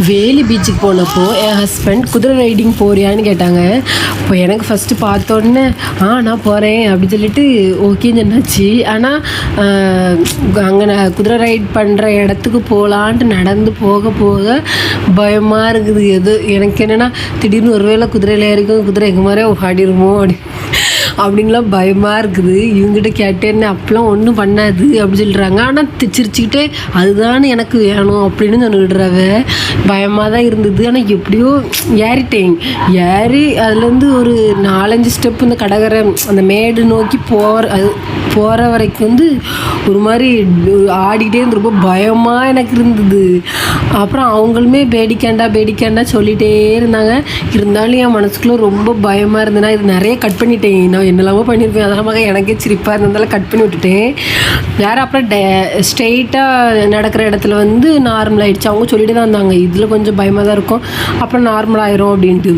வேலி பீச்சுக்கு போனப்போ என் ஹஸ்பண்ட் குதிரை ரைடிங் போறியான்னு கேட்டாங்க. இப்போ எனக்கு ஃபஸ்ட்டு பார்த்தோன்னே நான் போகிறேன் அப்படி சொல்லிட்டு ஓகேன்னு சொன்னாச்சு. ஆனால் அங்கே நான் குதிரை ரைட் பண்ணுற இடத்துக்கு போகலான்ட்டு நடந்து போக போக பயமாக இருக்குது. எது எனக்கு என்னென்னா திடீர்னு ஒருவேளை குதிரையில் ஏறிக்கும் குதிரை எங்கள் மாதிரியே ஆடிருமோ அப்படின்லாம் பயமாக இருக்குது. இவங்ககிட்ட கேட்டேன்னு அப்பெல்லாம் ஒன்றும் பண்ணாது அப்படி சொல்கிறாங்க. ஆனால் சிரிச்சுக்கிட்டே அதுதான் எனக்கு வேணும் அப்படின்னு சொல்லிடுறாவ. பயமாக தான் இருந்தது. ஆனால் எப்படியோ ஏறிட்டேன். ஏறி அதுலேருந்து ஒரு 4-5 ஸ்டெப் இந்த கடற்கரை அந்த மேடு நோக்கி போகிற வரைக்கும் ஒரு மாதிரி ஆடிக்கிட்டே இருந்து ரொம்ப பயமாக எனக்கு இருந்தது. அப்புறம் அவங்களுமே பேடிக்காண்டா சொல்லிகிட்டே இருந்தாங்க. இருந்தாலும் என் மனசுக்குள்ளே ரொம்ப பயமாக இருந்ததுன்னா இது நிறைய கட் பண்ணிட்டேன். நான் என்னெல்லாமோ பண்ணியிருப்பேன். அதெல்லாம் எனக்கே சிரிப்பாக இருந்ததால் கட் பண்ணி விட்டுட்டேன். யாரும் அப்புறம் ஸ்ட்ரெயிட்டாக நடக்கிற இடத்துல நார்மல் ஆகிடுச்சு. அவங்க சொல்லிட்டு தான் இருந்தாங்க இதில் கொஞ்சம் பயமாக தான் இருக்கும், அப்புறம் நார்மல் ஆயிரும் அப்படின்ட்டு.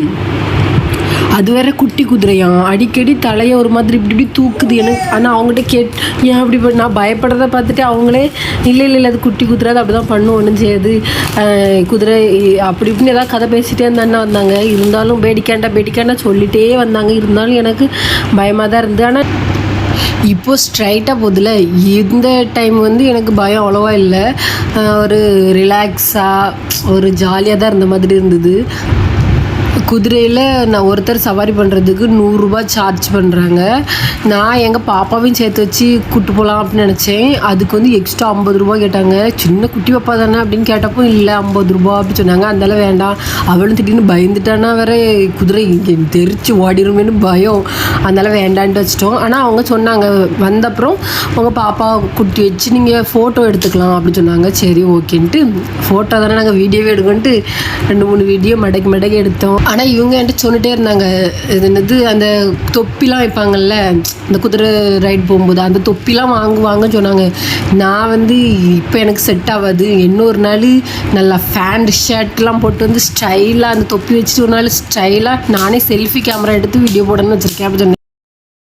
அது வேற குட்டி குதிரையாம், அடிக்கடி தலையை ஒரு மாதிரி இப்படி தூக்குது எனக்கு. ஆனால் அவங்ககிட்ட ஏன் அப்படி நான் பயப்படுறத பார்த்துட்டு அவங்களே இல்லை அது குட்டி குதிரை அது அப்படி தான் பண்ணும், ஒன்றும் செய்யாது குதிரை அப்படி இப்படின்னு ஏதாவது கதை பேசிகிட்டே இருந்தாண்ணா வந்தாங்க. இருந்தாலும் பேடிக்காண்டா சொல்லிகிட்டே வந்தாங்க. இருந்தாலும் எனக்கு பயமாக தான் இருந்தது. ஆனால் இப்போது ஸ்ட்ரைட்டாக போதில்ல, இந்த டைம் எனக்கு பயம் அவ்வளோவா இல்லை. ஒரு ரிலாக்ஸாக ஒரு ஜாலியாக தான் இருந்த மாதிரி இருந்தது. குதிரையில் நான் ஒருத்தர் சவாரி பண்ணுறதுக்கு 100 ரூபா சார்ஜ் பண்ணுறாங்க. நான் எங்கள் பாப்பாவையும் சேர்த்து வச்சு கூப்பிட்டு போகலாம் அப்படின்னு நினச்சேன். அதுக்கு எக்ஸ்ட்ரா 50 ரூபா கேட்டாங்க. சின்ன குட்டி பாப்பா தானே அப்படின்னு கேட்டப்போ இல்லை 50 ரூபா அப்படின்னு சொன்னாங்க. அதனால வேண்டாம், அவளும் திடீர்னு பயந்துட்டானா வேற குதிரை இங்கே தெரிச்சு ஓடிடுமேனு பயம், அதனால் வேண்டான்ட்டு வச்சிட்டோம். ஆனால் அவங்க சொன்னாங்க வந்தப்புறம் உங்கள் பாப்பா குட்டி வச்சு நீங்கள் ஃபோட்டோ எடுத்துக்கலாம் அப்படின்னு சொன்னாங்க. சரி ஓகேன்ட்டு ஃபோட்டோ தானே நாங்கள் வீடியோவே எடுக்கணுன்ட்டு 2-3 வீடியோ மடக்கி எடுத்தோம். ஆனால் இவங்க என்கிட்ட சொல்லிட்டே இருந்தாங்க இது என்னது அந்த தொப்பிலாம் வைப்பாங்கல்ல இந்த குதிரை ரைட் போகும்போது அந்த தொப்பிலாம் வாங்குவாங்கன்னு சொன்னாங்க. நான் இப்போ எனக்கு செட் ஆகாது. இன்னொரு நாள் நல்லா ஃபேண்ட் ஷர்ட்லாம் போட்டு ஸ்டைலாக அந்த தொப்பி வச்சுட்டு ஒரு நாள் ஸ்டைலாக நானே செல்ஃபி கேமரா எடுத்து வீடியோ போடணும்னு வச்சுருக்கேன் அப்படின்னு சொன்னேன்.